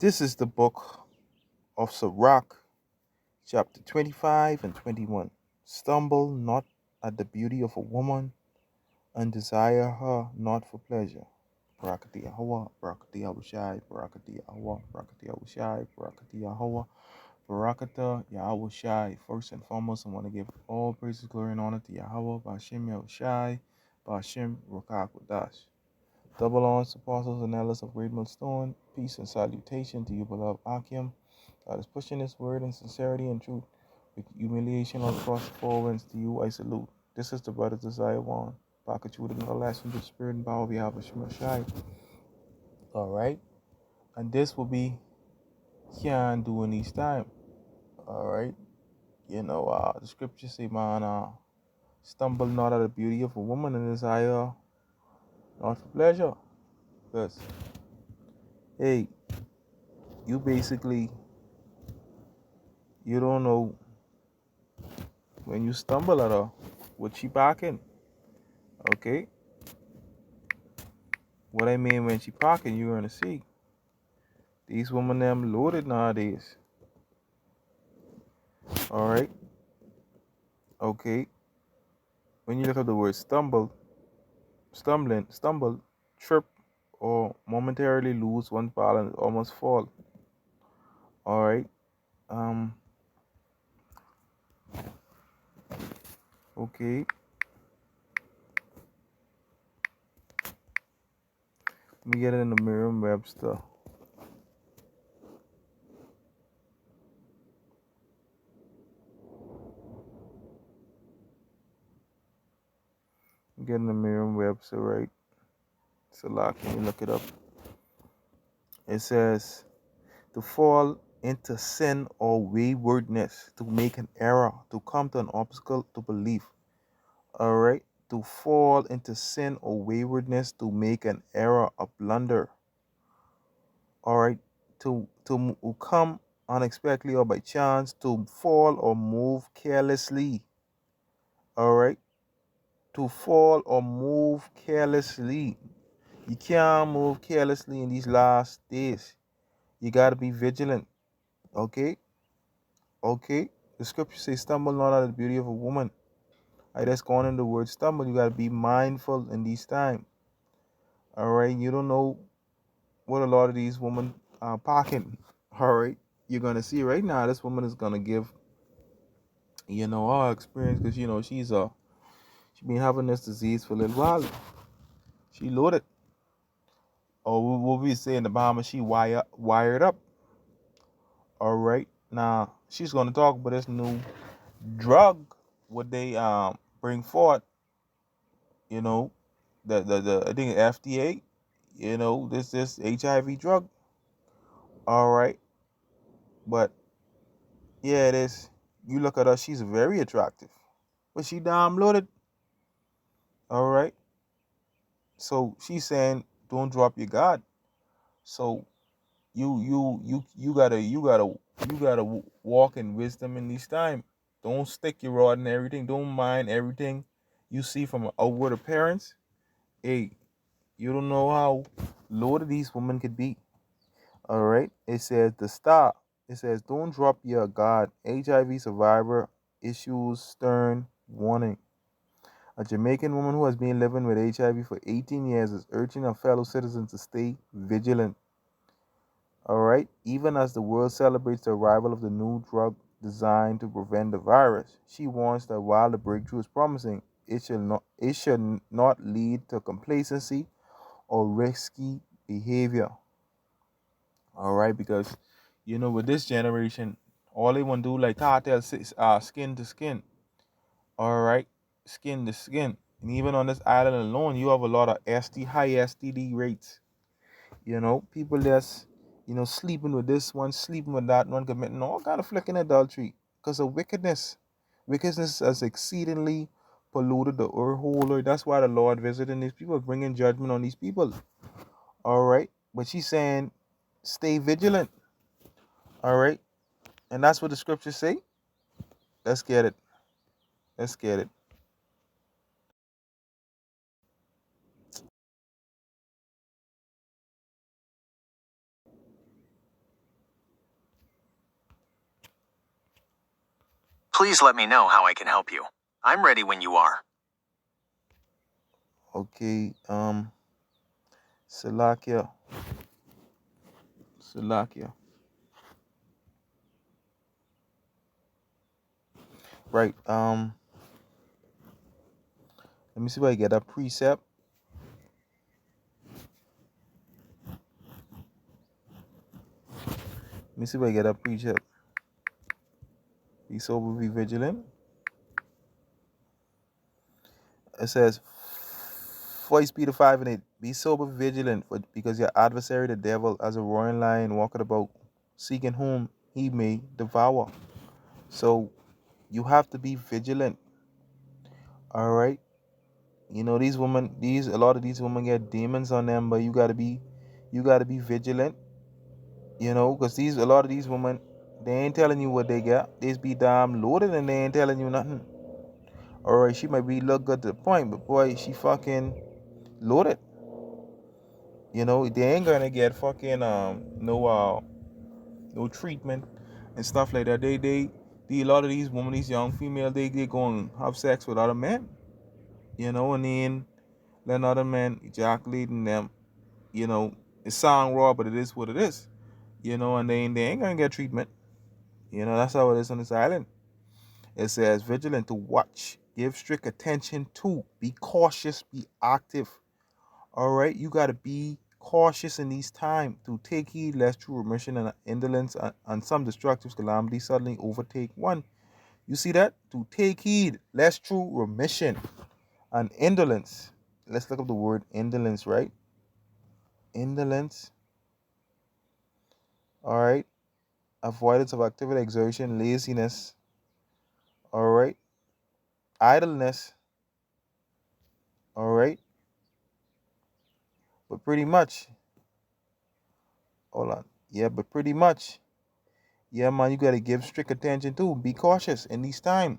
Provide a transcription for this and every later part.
This is the book of Sirach, chapter 25 and 21. Stumble not at the beauty of a woman, and desire her not for pleasure. Barakati Yahweh, Barakati Yahushai, Barakati Yahweh, Barakati Yahushai, Barakati Yahweh, Barakata Yahushai. First and foremost, I want to give all praises, glory, and honor to Yahweh, Bashim Yahushai, Bashim Rukakwadash. Double honors to apostles and elders of Great Millstone. Peace and salutation to you, beloved Akim. God is pushing His word in sincerity and truth. With humiliation all across the four winds, to you I salute. This is the brother Desire One. Package with another lesson to the spirit and power of Yahweh Shemashai. Alright. And this will be Kian doing each time. Alright. The scriptures say, man, stumble not at the beauty of a woman and desire not for pleasure. Because, hey, you basically, you don't know when you stumble at her, what she packing. Okay? What I mean when she packing, you're gonna see. These women them loaded nowadays. Alright? Okay. When you look at the word stumble, trip, or momentarily lose one's balance, almost fall. Alright? Okay. Let me get it in the Merriam-Webster. Get in the Merriam-Webster, right? So can you look it up? It says to fall into sin or waywardness, to make an error, to come to an obstacle to belief. Alright? To fall into sin or waywardness, to make an error, a blunder. Alright? To come unexpectedly or by chance, to fall or move carelessly. Alright? To fall or move carelessly. You can't move carelessly in these last days. You gotta be vigilant. Okay? Okay? The scripture says, stumble not at the beauty of a woman. I just gone in the word stumble. You gotta be mindful in these times. Alright? You don't know what a lot of these women are packing. Alright? You're gonna see right now this woman is gonna give, her experience, because she been having this disease for a little while. She loaded. Or we'll be saying the Bahama, she wired up. Alright? Now she's gonna talk about this new drug what they bring forth, the I think FDA, this HIV drug. All right, but yeah, it is. You look at her; she's very attractive, but she damn loaded. All right, so she's saying, don't drop your guard. So you gotta walk in wisdom in this time. Don't stick your rod in everything. Don't mind everything you see from an outward appearance. Hey, you don't know how loaded these women could be. All right. It says the stop. It says don't drop your guard. HIV survivor issues stern warning. A Jamaican woman who has been living with HIV for 18 years is urging her fellow citizens to stay vigilant. All right. Even as the world celebrates the arrival of the new drug designed to prevent the virus, she warns that while the breakthrough is promising, it should not lead to complacency or risky behavior. All right, because with this generation, all they want to do like cartel skin to skin. All right, skin to skin, and even on this island alone, you have a lot of high STD rates. People that's sleeping with this one, sleeping with that one, committing all kind of flicking adultery because of wickedness. Wickedness has exceedingly polluted the earth whole earth. That's why the Lord visiting these people, bringing judgment on these people. All right, but she's saying, stay vigilant. All right. And that's what the scriptures say. Let's get it. Let's get it. Please let me know how I can help you. I'm ready when you are. Okay, Salakia. Salakia. Right, let me see if I get a precept. Let me see if I get a precept. Be sober, be vigilant. It says, 4 Peter 5 and 8. Be sober, vigilant, because your adversary, the devil, as a roaring lion, walketh about, seeking whom he may devour. So you have to be vigilant. All right. You know, these women, a lot of these women get demons on them, but you gotta be vigilant. You know, because a lot of these women, they ain't telling you what they got. They just be damn loaded and they ain't telling you nothing. All right, she might be look good to the point, but boy, she fucking loaded. You know, they ain't gonna get fucking no treatment and stuff like that. A lot of these women, these young females, they go and have sex with other men. You know, and then let another man ejaculating them. You know, it sound raw, but it is what it is. You know, and they ain't gonna get treatment. You know, that's how it is on this island. It says vigilant, to watch, give strict attention to, be cautious, be active. All right, you got to be cautious in these times, to take heed lest true remission and indolence and some destructive calamity suddenly overtake one. You see that? To take heed lest true remission and indolence. Let's look up the word indolence, right? Indolence. All right. Avoidance of activity, exertion, laziness. All right. Idleness. All right. But pretty much, hold on. Yeah, but pretty much, yeah, man, you got to give strict attention to. Be cautious in these times.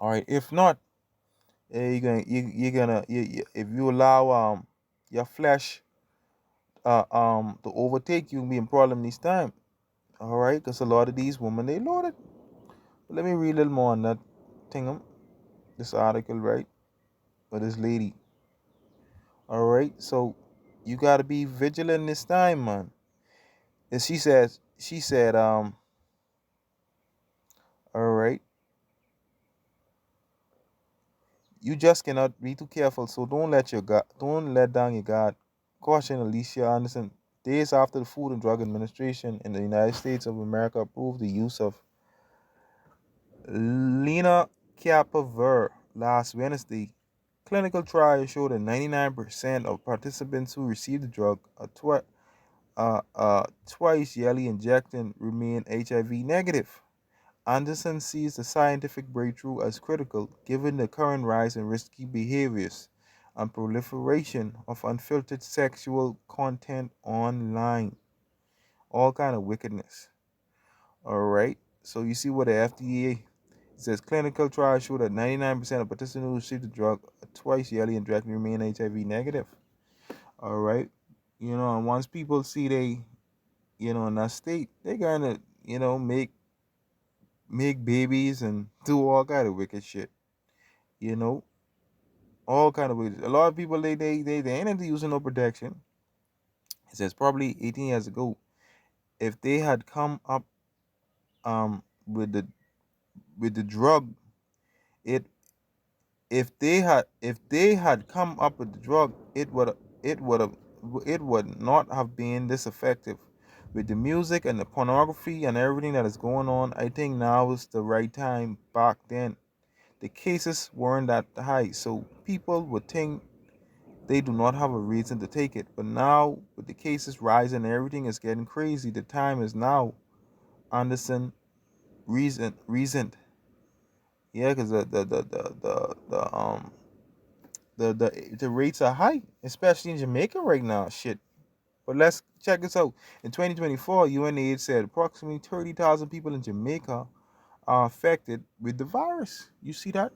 All right. If not, if you allow your flesh to overtake you, be in problem this time. All right, because a lot of these women, they loaded. Let me read a little more on that thing, this article, right? With this lady. All right, so you got to be vigilant this time, man. And she said, all right, you just cannot be too careful. So don't let down your guard. Caution, Alicia Anderson. Days after the Food and Drug Administration in the United States of America approved the use of lenacapavir last Wednesday, clinical trials showed that 99% of participants who received the drug, twice yearly injection, remain HIV negative. Anderson sees the scientific breakthrough as critical given the current rise in risky behaviors and proliferation of unfiltered sexual content online. All kind of wickedness. All right. So you see what the FDA says, clinical trials show that 99% of participants who received the drug twice yearly and directly remain HIV negative. All right. You know, and once people see they, in that state, they're gonna, make babies and do all kind of wicked shit. You know, all kind of ways. A lot of people they ain't into using no protection. It says probably 18 years ago, if they had come up with the drug, it if they had come up with the drug, it would not have been this effective. With the music and the pornography and everything that is going on, I think now is the right time. Back then, the cases weren't that high, so people would think they do not have a reason to take it. But now, with the cases rising and everything is getting crazy, the time is now. Anderson reasoned. Yeah, because the rates are high, especially in Jamaica right now. Shit. But let's check this out. In 2024, UNAIDS said approximately 30,000 people in Jamaica are affected with the virus. You see that?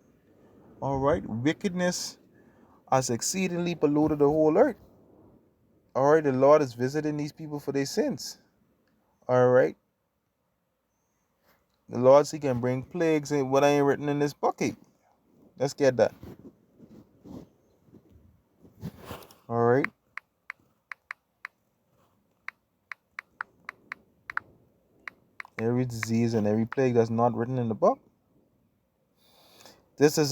All right. Wickedness has exceedingly polluted the whole earth. All right. The Lord is visiting these people for their sins. All right. The Lord he can bring plagues and what ain't written in this book. Let's get that. All right. Every disease and every plague that's not written in the book. This is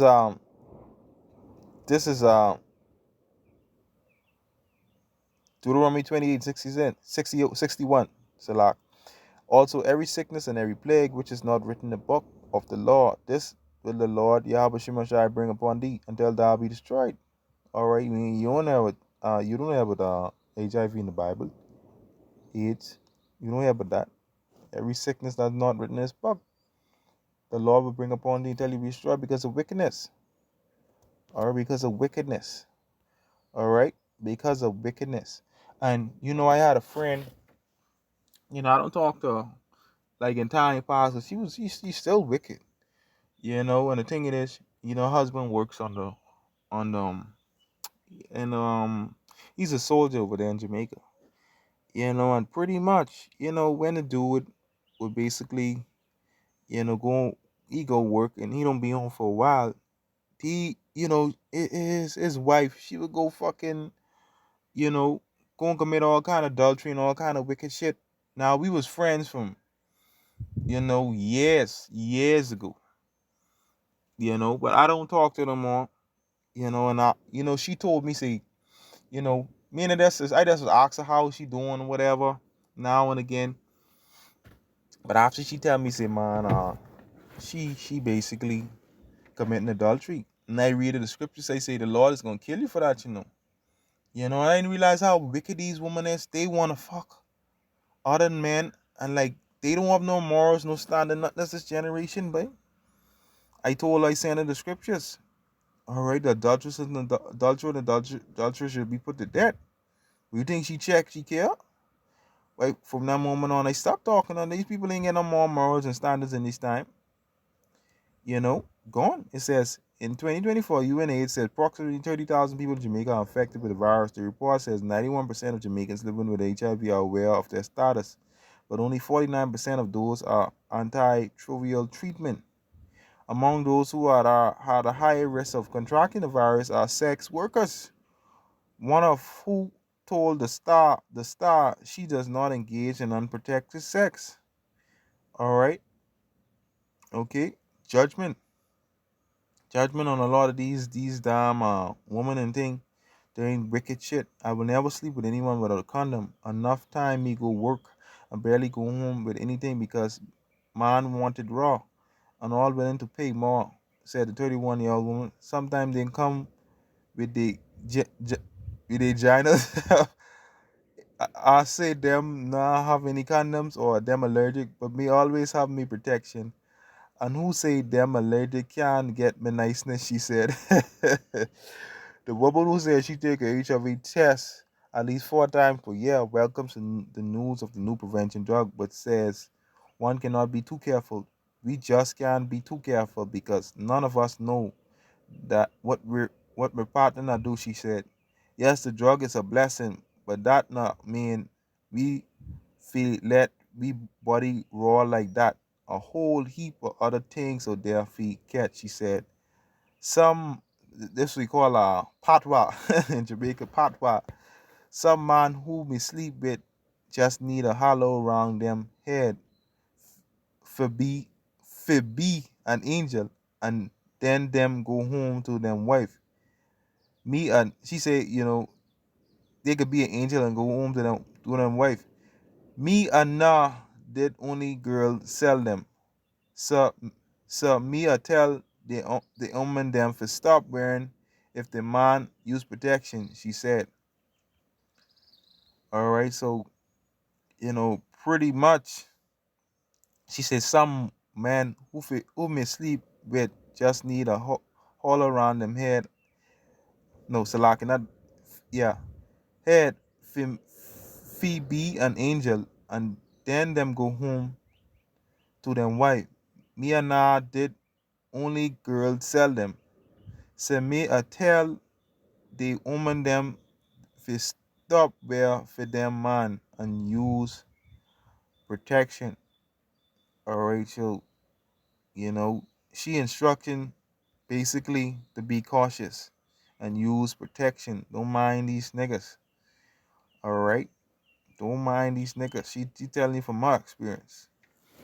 Deuteronomy 28, 61. Salak. Also every sickness and every plague which is not written in the book of the law, this will the Lord Yahweh Shemashai bring upon thee until thou be destroyed. All right, I mean, you don't have HIV in the Bible, AIDS. You don't have that. Every sickness that's not written in this book, the Lord will bring upon thee until you be destroyed because of wickedness. Or because of wickedness. All right, because of wickedness. And I had a friend. I don't talk to her like in time past. But she's still wicked. And the thing it is, husband works on and he's a soldier over there in Jamaica. And pretty much, when the dude would basically, go he go work and he don't be home for a while. His wife, she would go fucking, you know, go and commit all kind of adultery and all kind of wicked shit. Now we was friends from, years ago, but I don't talk to them more, and she told me, say, me and I just was ask her how she doing, whatever, now and again. But after she tell me, say, man, she basically committing adultery. And I read in the scriptures, say the Lord is gonna kill you for that. I didn't realize how wicked these women is. They wanna fuck other men, and like they don't have no morals, no standard, not this generation, but I told I sent in the scriptures. All right, the adulteress and the adulterer should be put to death. You think she checked, she care? Like from that moment on, I stopped talking on these people ain't get no more morals and standards in this time. Gone. It says in 2024, UNAIDS said approximately 30,000 people in Jamaica are affected with the virus. The report says 91% of Jamaicans living with HIV are aware of their status, but only 49% of those are antiretroviral treatment. Among those who had a higher risk of contracting the virus are sex workers. One of who told the star she does not engage in unprotected sex. All right, okay. Judgment, judgment on a lot of these damn women and thing doing wicked shit. I will never sleep with anyone without a condom. Enough time me go work and barely go home with anything because man wanted raw and all willing to pay more, said the 31-year-old woman. Sometimes they come with the with the vaginas. I say them not have any condoms or them allergic, but me always have me protection. And who say them allergic can't get me niceness, she said. The woman who said she take a HIV test at least 4 times per year welcomes the news of the new prevention drug, but says one cannot be too careful. We just can't be too careful because none of us know that what we're partner do, she said. Yes, the drug is a blessing, but that not mean we feel let we body raw like that. A whole heap of other things out there feet catch, she said. Some this we call a patwa in Jamaica, patwa. Some man who me sleep with just need a hollow around them head for be an angel, and then them go home to them wife. Me and she say, they could be an angel and go home to them wife. Me and nah did only girl sell them. So me I tell the woman them for stop wearing if the man use protection, she said. All right, so pretty much she said some man who may sleep with just need a all around them head. No, Salaki, not yeah, head fee be an angel, and then them go home to them wife. Me and I did only girls sell them. So me I tell the woman them fi stop wear for them man and use protection. Alright, so You know, she instructing basically to be cautious and use protection. Don't mind these niggas. All right, don't mind these niggas. She telling you from my experience.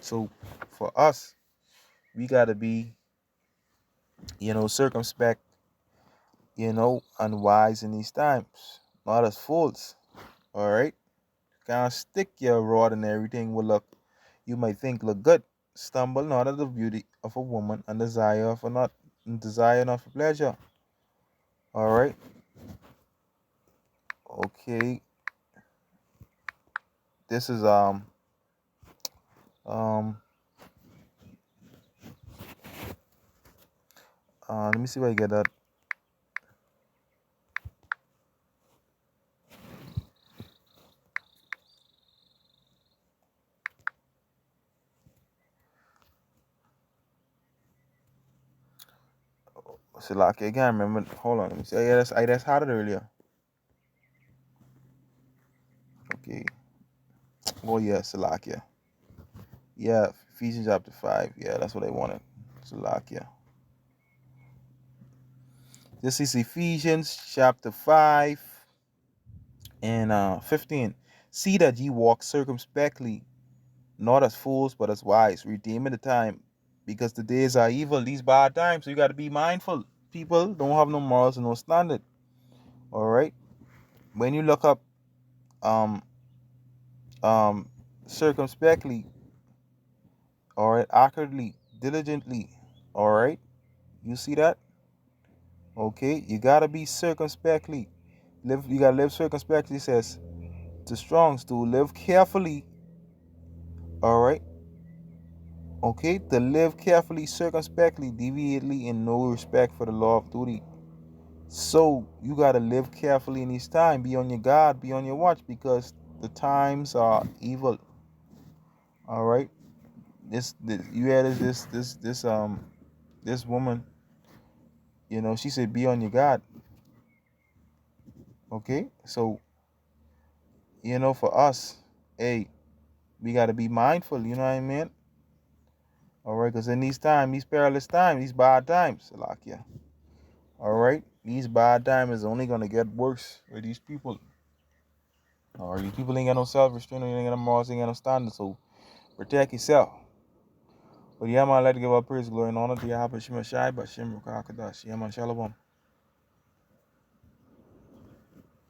So for us, we gotta be, circumspect, and wise in these times. Not as fools. All right, can't stick your rod and everything will look. You might think look good. Stumble not at the beauty of a woman and desire not for pleasure. All right. Okay. This is um let me see if I get that. Salaki, I can't remember. Hold on, let me see. Yeah, that's had it earlier. Okay. Oh yeah, Salakia. Yeah, Ephesians chapter 5. Yeah, that's what I wanted. Salakia. This is Ephesians chapter 5 and 15. See that ye walk circumspectly, not as fools, but as wise, redeeming the time, because the days are evil, these bad times. So you got to be mindful. People don't have no morals and no standard. All right. When you look up um um circumspectly, all right, accurately, diligently, all right, you see that? Okay, you gotta be circumspectly. You gotta live circumspectly. It says to Strongs to live carefully. All right. Okay, to live carefully, circumspectly, deviately, in no respect for the law of duty. So you gotta live carefully in these times. Be on your guard. Be on your watch because the times are evil. All right. This you had this woman. She said be on your guard. Okay, so for us, hey, we gotta be mindful. You know what I mean? All right, because in these times, these perilous times, these bad times, Salakia. All right, these bad times is only gonna get worse with these people. All right, these people ain't got no self-restraint, ain't got no morals, ain't got no standards. So protect yourself. But yeah, man, I'd like to give our praise, glory, and honor to Yahweh Shema Shai, but Shem Rakakadash. Yeah, man, Shalom.